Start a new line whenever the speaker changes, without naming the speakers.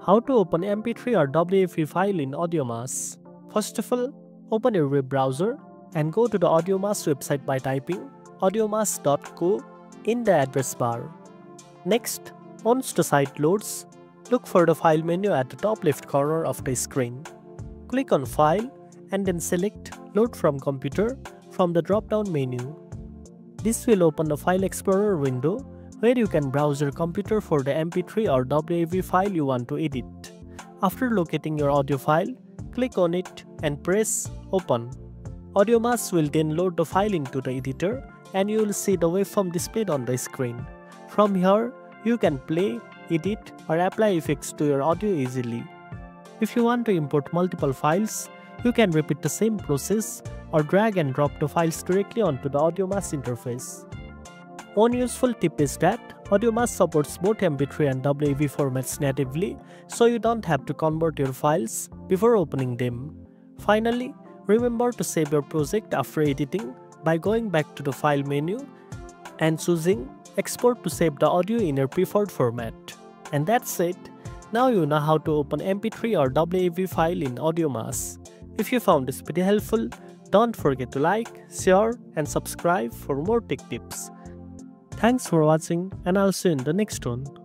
How to open MP3 or WAV file in AudioMass. First of all, open your web browser and go to the AudioMass website by typing audiomass.co in the address bar. Next, once the site loads, look for the file menu at the top left corner of the screen. Click on File and then select Load from Computer from the drop-down menu. This will open the File Explorer window where you can browse your computer for the MP3 or WAV file you want to edit. After locating your audio file, click on it and press Open. AudioMass will then load the file into the editor and you will see the waveform displayed on the screen. From here, you can play, edit, or apply effects to your audio easily. If you want to import multiple files, you can repeat the same process or drag and drop the files directly onto the AudioMass interface. One useful tip is that AudioMass supports both MP3 and WAV formats natively, so you don't have to convert your files before opening them. Finally, remember to save your project after editing by going back to the File menu and choosing Export to save the audio in your preferred format. And that's it. Now you know how to open MP3 or WAV file in AudioMass. If you found this video helpful, don't forget to like, share, and subscribe for more tech tips. Thanks for watching, and I'll see you in the next one.